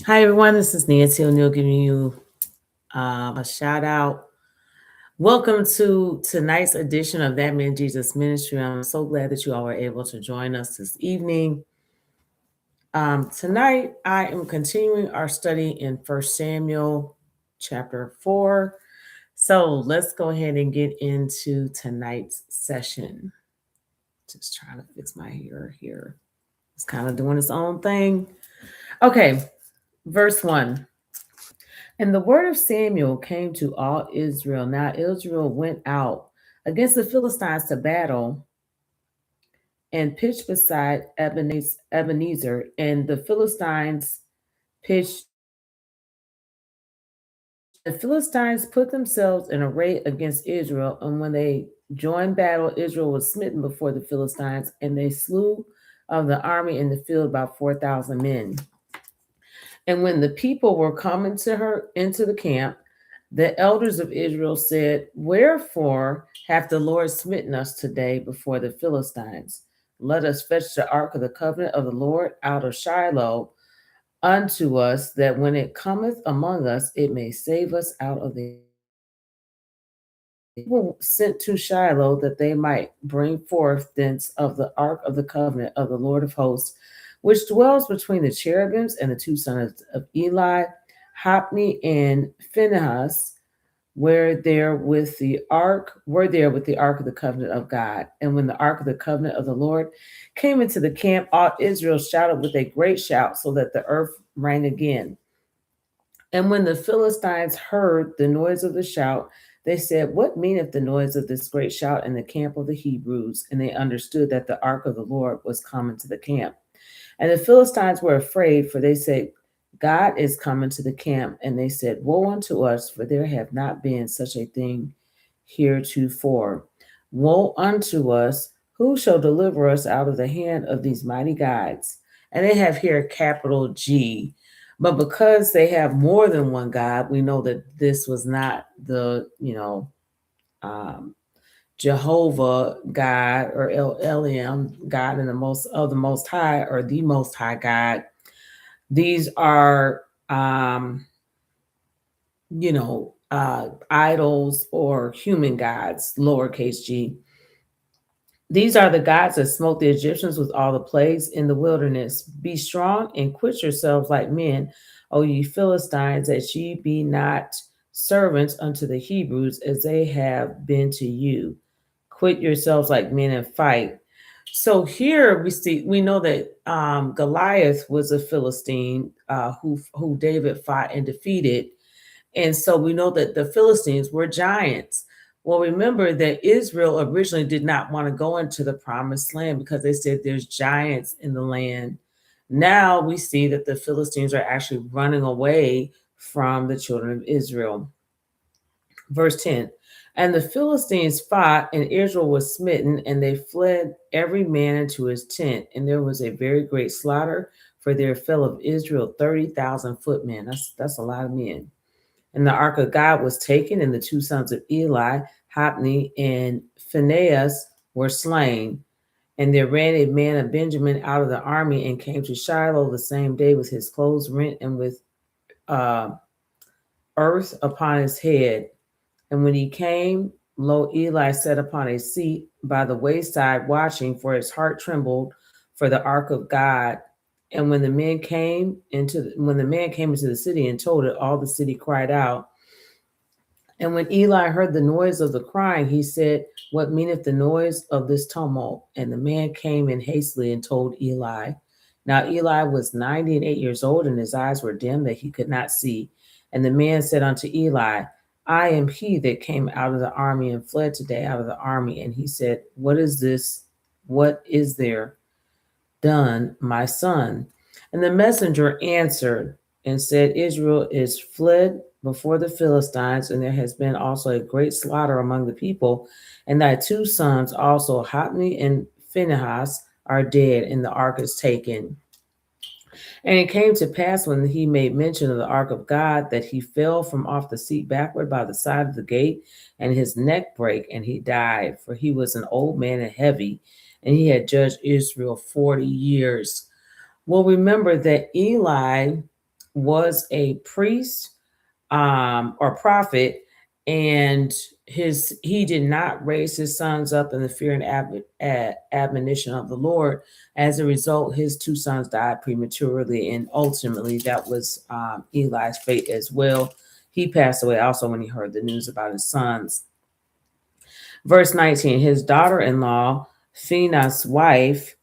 Hi, everyone. This is Nancy O'Neill giving you a shout out. Welcome to tonight's edition of That Man Jesus Ministry. I'm so glad that you all were able to join us this evening. Tonight, I am continuing our study in First Samuel chapter 4. So let's go ahead and get into tonight's session. Just trying to fix my hair here. It's kind of doing its own thing. Okay, verse 1. And the word of Samuel came to all Israel. Now Israel went out against the Philistines to battle and pitched beside Ebenezer. And the Philistines pitched. The Philistines put themselves in array against Israel. And when they joined battle, Israel was smitten before the Philistines, and they slew of the army in the field about 4,000 men. And when the people were coming to her into the camp, the elders of Israel said, "Wherefore hath the Lord smitten us today before the Philistines? Let us fetch the ark of the covenant of the Lord out of Shiloh unto us, that when it cometh among us, it may save us out of the people sent to Shiloh, that they might bring forth thence of the ark of the covenant of the Lord of hosts, which dwells between the cherubims, and the two sons of Eli, Hophni and Phinehas, were there with the ark of the covenant of God. And when the ark of the covenant of the Lord came into the camp, all Israel shouted with a great shout, so that the earth rang again. And when the Philistines heard the noise of the shout, they said, "What meaneth the noise of this great shout in the camp of the Hebrews?" And they understood that the ark of the Lord was come into the camp. And the Philistines were afraid, for they said, "God is coming to the camp." And they said, "Woe unto us, for there have not been such a thing heretofore. Woe unto us, who shall deliver us out of the hand of these mighty gods?" And they have here capital G. But because they have more than one God, we know that this was not the, um, Jehovah God or El Elyon God in the Most High, or the Most High God. These are idols or human gods, lowercase g. These are the gods that smote the Egyptians with all the plagues in the wilderness. Be strong and quit yourselves like men, O ye Philistines, that ye be not servants unto the Hebrews, as they have been to you. Quit yourselves like men and fight. So here we know that Goliath was a Philistine who David fought and defeated, and so we know that the Philistines were giants. Well, remember that Israel originally did not want to go into the promised land because they said there's giants in the land. Now we see that the Philistines are actually running away from the children of Israel. Verse 10. And the Philistines fought, and Israel was smitten, and they fled every man into his tent. And there was a very great slaughter, for there fell of Israel 30,000 footmen. That's a lot of men. And the ark of God was taken, and the two sons of Eli, Hophni and Phinehas, were slain. And there ran a man of Benjamin out of the army and came to Shiloh the same day with his clothes rent and with uh, earth upon his head. And when he came, lo, Eli sat upon a seat by the wayside watching, for his heart trembled for the ark of God. And when the man came into the city and told it, all the city cried out. And when Eli heard the noise of the crying, he said, "What meaneth the noise of this tumult?" And the man came in hastily and told Eli. Now Eli was 98 years old, and his eyes were dim that he could not see. And the man said unto Eli, "I am he that came out of the army and fled today out of the army." And he said, "What is this? What is there done, my son?" And the messenger answered and said, "Israel is fled before the Philistines, and there has been also a great slaughter among the people. And thy two sons also, Hophni and Phinehas, are dead, and the ark is taken." And it came to pass, when he made mention of the ark of God, that he fell from off the seat backward by the side of the gate, and his neck brake, and he died, for he was an old man and heavy, and he had judged Israel 40 years. Well, remember that Eli was a priest or prophet, and he did not raise his sons up in the fear and admonition of the Lord. As a result, his two sons died prematurely, and ultimately that was Eli's fate as well. He passed away also when he heard the news about his sons. Verse 19, his daughter-in-law, Phinehas' wife,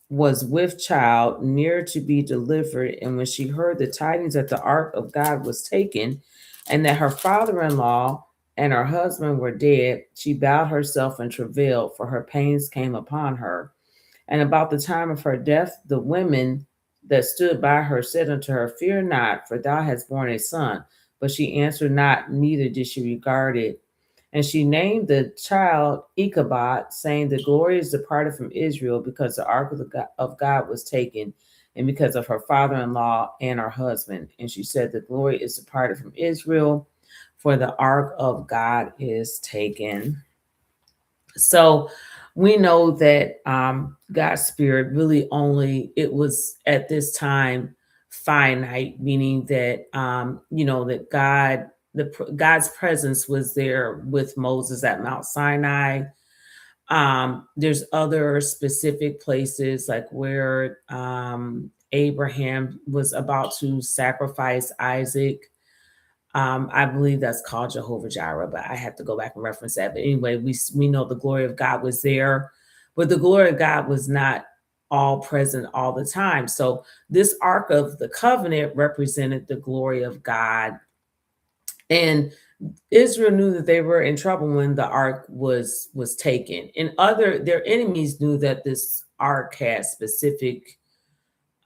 was with child, near to be delivered. And when she heard the tidings that the ark of God was taken, and that her father-in-law and her husband were dead, she bowed herself and travailed, for her pains came upon her. And about the time of her death, the women that stood by her said unto her, Fear not, for thou hast borne a son. But she answered not, neither did she regard it. And she named the child Ichabod, saying, The glory is departed from Israel, because the ark of God was taken, and because of her father-in-law and her husband. And she said, The glory is departed from Israel, for the ark of God is taken. So we know that God's spirit really only, it was at this time finite, meaning that, that God's presence was there with Moses at Mount Sinai. There's other specific places like where Abraham was about to sacrifice Isaac. I believe that's called Jehovah Jireh, but I have to go back and reference that. But anyway, we know the glory of God was there, but the glory of God was not all present all the time. So this Ark of the Covenant represented the glory of God, and Israel knew that they were in trouble when the ark was taken. And their enemies knew that this ark had specific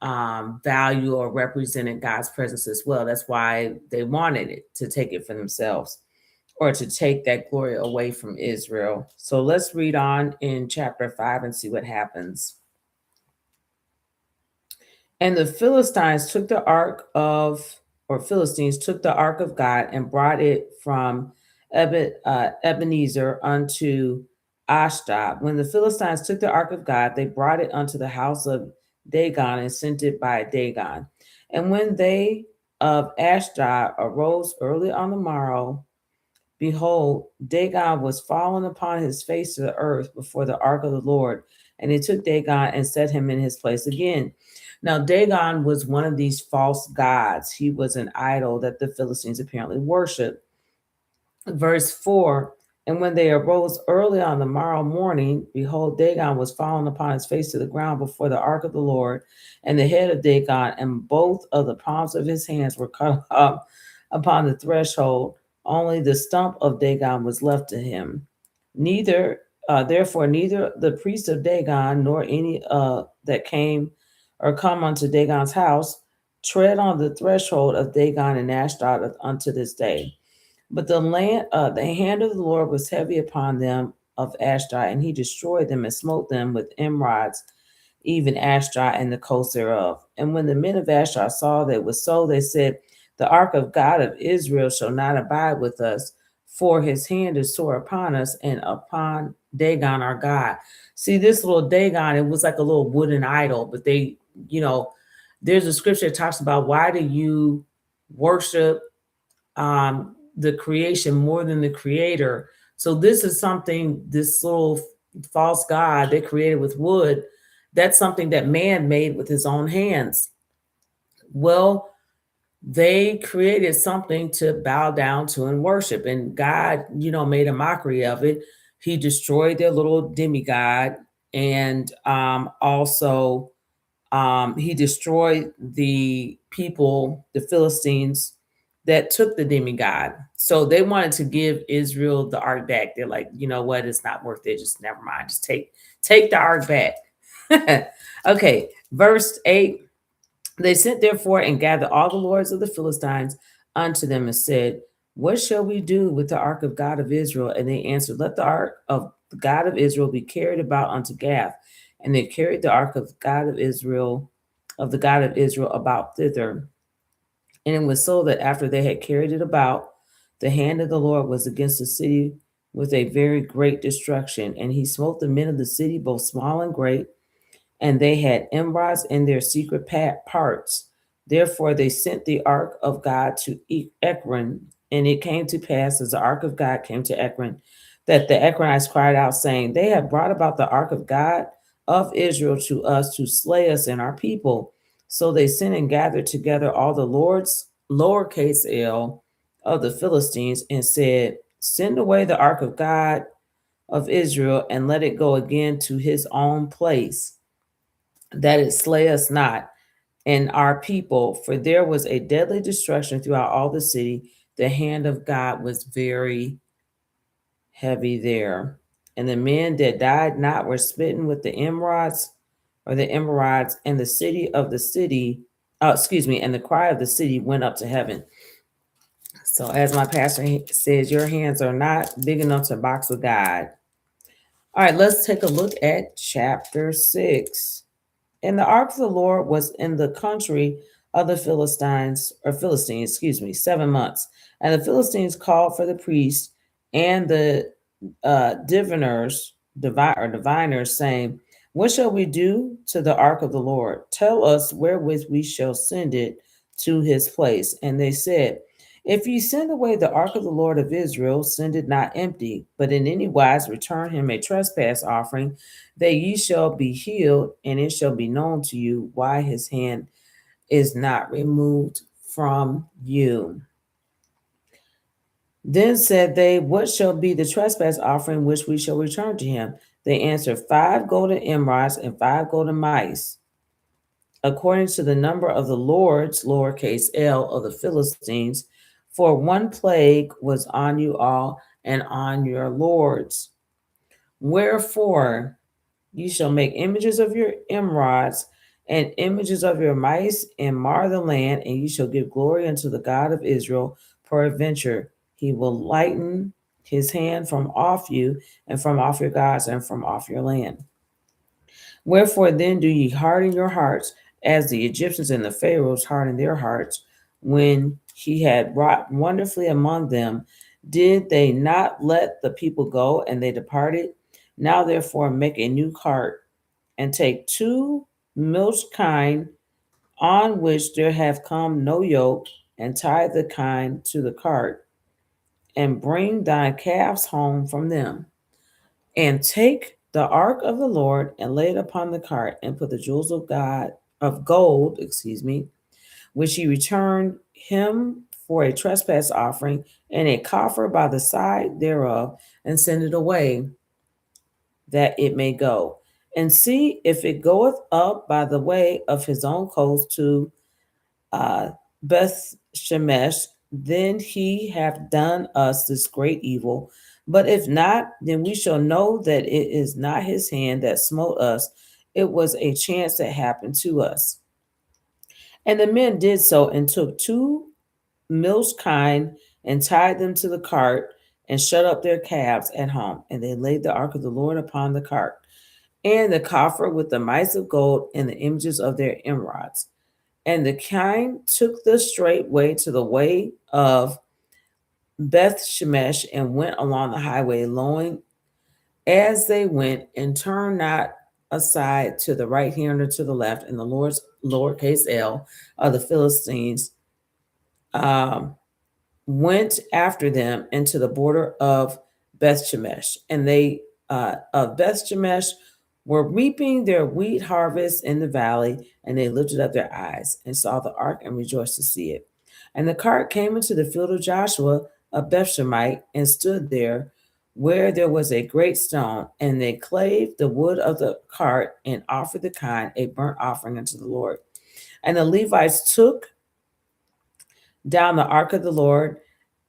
value or represented God's presence as well. That's why they wanted it, to take it for themselves or to take that glory away from Israel. So let's read on in chapter 5 and see what happens. And the Philistines took the ark of God and brought it from Ebenezer unto Ashdod. When the Philistines took the ark of God, they brought it unto the house of Dagon and sent it by Dagon. And when they of Ashdod arose early on the morrow, behold, Dagon was fallen upon his face to the earth before the ark of the Lord. And they took Dagon and set him in his place again. Now, Dagon was one of these false gods. He was an idol that the Philistines apparently worshiped. Verse 4, and when they arose early on the morrow morning, behold, Dagon was fallen upon his face to the ground before the ark of the Lord, and the head of Dagon and both of the palms of his hands were cut up upon the threshold. Only the stump of Dagon was left to him. Therefore, neither the priest of Dagon nor any that came or come unto Dagon's house tread on the threshold of Dagon and Ashdod unto this day. But the hand of the Lord was heavy upon them of Ashdod, and he destroyed them and smote them with emerods, even Ashdod and the coast thereof. And when the men of Ashdod saw that it was so, they said, The ark of God of Israel shall not abide with us, for his hand is sore upon us and upon Dagon our God. See, this little Dagon, it was like a little wooden idol, but they, there's a scripture that talks about, why do you worship the creation more than the creator? So this is something, this little false god they created with wood, that's something that man made with his own hands. Well, they created something to bow down to and worship, and God, made a mockery of it. He destroyed their little demigod, and also he destroyed the people, the Philistines, that took the demigod. So they wanted to give Israel the ark back. They're like, you know what? It's not worth it. Just never mind. Just take the ark back. Okay, verse 8. They sent therefore and gathered all the lords of the Philistines unto them and said, What shall we do with the ark of God of Israel? And they answered, Let the ark of the God of Israel be carried about unto Gath. And they carried the ark of God of Israel, about thither. And it was so that after they had carried it about, the hand of the Lord was against the city with a very great destruction. And he smote the men of the city, both small and great, and they had emeralds in their secret parts. Therefore, they sent the ark of God to Ekron, and it came to pass as the ark of God came to Ekron, that the Ekronites cried out, saying, "They have brought about the ark of God of Israel to us to slay us and our people." So they sent and gathered together all the Lord's lowercase l of the Philistines and said, "Send away the ark of God of Israel and let it go again to his own place, that it slay us not and our people, for there was a deadly destruction throughout all the city. The hand of God was very heavy there. And the men that died not were smitten with the emerods or the emerods, and the city of the city, and the cry of the city went up to heaven. So, as my pastor says, your hands are not big enough to box with God. All right, let's take a look at chapter 6. And the ark of the Lord was in the country of the Philistines, 7 months. And the Philistines called for the priests and the diviners, saying, "What shall we do to the ark of the Lord? Tell us wherewith we shall send it to his place." And they said, "If ye send away the ark of the Lord of Israel, send it not empty, but in any wise return him a trespass offering, that ye shall be healed, and it shall be known to you why his hand is not removed from you." Then said they, "What shall be the trespass offering which we shall return to him?" They answered, 5 golden emerods and 5 golden mice, according to the number of the Lord's lowercase l of the Philistines, for one plague was on you all and on your lords. Wherefore you shall make images of your emerods and images of your mice, and mar the land, and you shall give glory unto the God of Israel. Peradventure, he will lighten his hand from off you, and from off your gods, and from off your land. Wherefore then do ye harden your hearts, as the Egyptians and the Pharaohs hardened their hearts, when he had wrought wonderfully among them? Did they not let the people go, and they departed? Now therefore make a new cart, and take 2 milch kine, on which there have come no yoke, and tie the kine to the cart, and bring thy calves home from them. And take the ark of the Lord, and lay it upon the cart, and put the jewels of gold, which he returned him for a trespass offering, and a coffer by the side thereof, and send it away, that it may go. And see if it goeth up by the way of his own coast to Beth Shemesh, then he hath done us this great evil. But if not, then we shall know that it is not his hand that smote us. It was a chance that happened to us. And the men did so, and took 2 milch kine, and tied them to the cart, and shut up their calves at home. And they laid the ark of the Lord upon the cart, and the coffer with the mice of gold, and the images of their emerods. And the kine took the straight way to the way of Beth Shemesh, and went along the highway, lowing as they went, and turned not aside to the right hand or to the left. And the Lord's lowercase l of the Philistines um, went after them into the border of Beth Shemesh. And they of Beth Shemesh were reaping their wheat harvest in the valley, and they lifted up their eyes and saw the ark, and rejoiced to see it. And the cart came into the field of Joshua of Bethshemite, and stood there where there was a great stone, and they clave the wood of the cart, and offered the kine a burnt offering unto the Lord. And the Levites took down the ark of the Lord,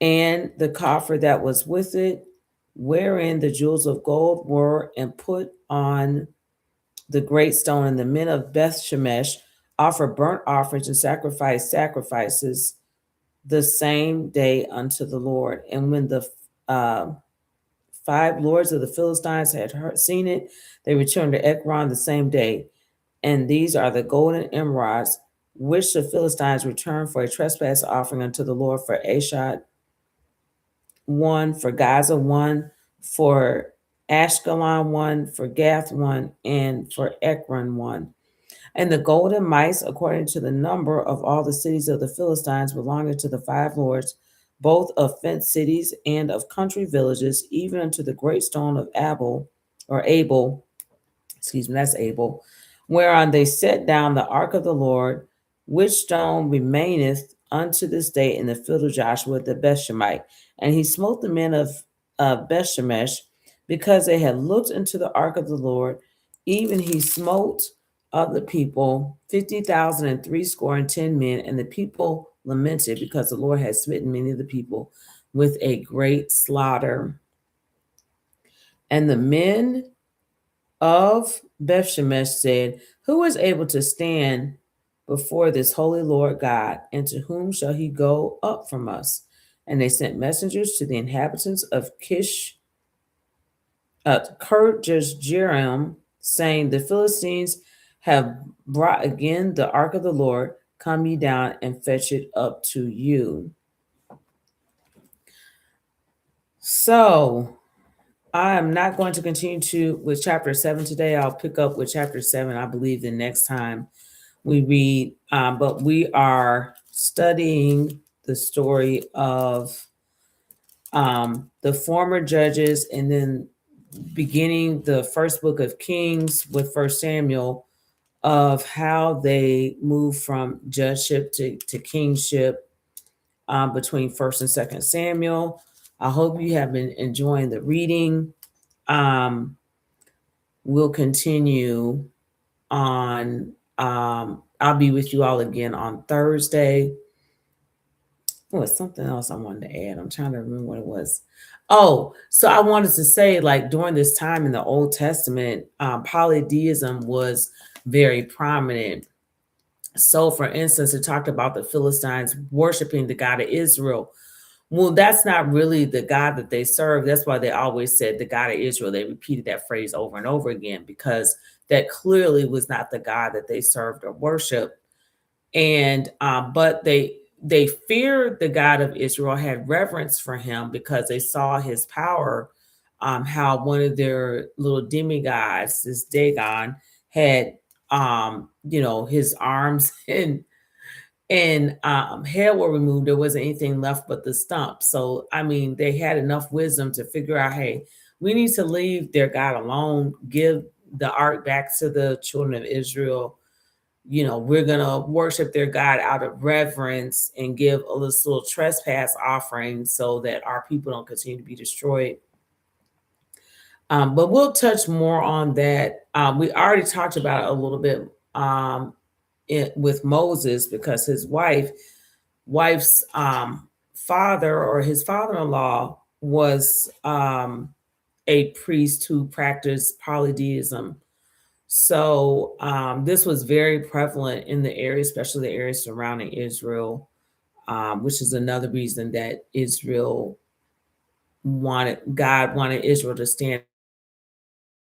and the coffer that was with it, wherein the jewels of gold were, and put on the great stone. And the men of Beth Shemesh offered burnt offerings and sacrifices the same day unto the Lord. And when the 5 lords of the Philistines had seen it, they returned to Ekron the same day. And these are the golden emerods, which the Philistines returned for a trespass offering unto the Lord: for Ashdod 1, for Gaza 1, for Ashkelon one, for Gath one, and for Ekron one. And the golden mice, according to the number of all the cities of the Philistines belonging to the five lords, both of fenced cities and of country villages, even unto the great stone of Abel, excuse me, that's Abel, whereon they set down the ark of the Lord, which stone remaineth unto this day in the field of Joshua the Bethshemite. And he smote the men of Bethshemesh because they had looked into the ark of the Lord. Even he smote of the people 50,000 and threescore and 10 men, and the people lamented because the Lord had smitten many of the people with a great slaughter. And the men of Bethshemesh said, who is able to stand before this holy Lord God, and to whom shall he go up from us? And they sent messengers to the inhabitants of Kirjath-jearim, saying, the Philistines have brought again the ark of the Lord. Come ye down and fetch it up to you. So I am not going to continue with chapter 7 today. I'll pick up with chapter 7, I believe, the next time we read. But we are studying the story of the former judges, and then beginning the first book of Kings with First Samuel, of how they move from judgeship to kingship between First and Second Samuel. I hope you have been enjoying the reading. We'll continue on. I'll be with you all again on Thursday. Oh, it's something else I wanted to add. I'm trying to remember what it was. Oh, so I wanted to say, like, during this time in the Old Testament, polytheism was very prominent. So, for instance, it talked about the Philistines worshiping the God of Israel. Well, that's not really the God that they serve. That's why they always said the God of Israel. They repeated that phrase over and over again, because that clearly was not the God that they served or worshiped. And but they feared the God of Israel, had reverence for him because they saw his power. How one of their little demigods, this Dagon, had his arms and hair were removed. There wasn't anything left but the stump. So I mean, they had enough wisdom to figure out, hey, we need to leave their God alone, give the ark back to the children of Israel. We're gonna worship their God out of reverence and give a little trespass offering so that our people don't continue to be destroyed. But we'll touch more on that. We already talked about it a little bit with Moses, because his wife's father, or his father-in-law, was a priest who practiced polytheism. So this was very prevalent in the area, especially the area surrounding Israel, which is another reason that God wanted Israel to stand.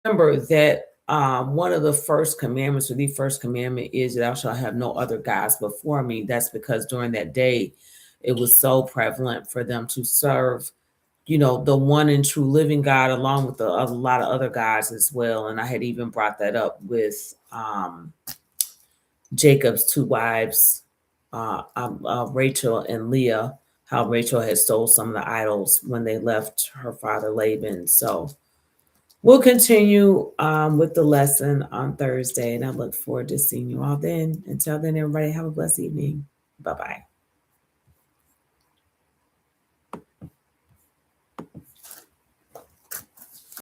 Remember that one of the first commandments, or the first commandment, is thou shalt have no other gods before me. That's because during that day, it was so prevalent for them to serve the one and true living God, along with a lot of other gods as well. And I had even brought that up with Jacob's two wives, Rachel and Leah, how Rachel had stole some of the idols when they left her father Laban. So we'll continue with the lesson on Thursday, and I look forward to seeing you all then. Until then, everybody, have a blessed evening. Bye-bye.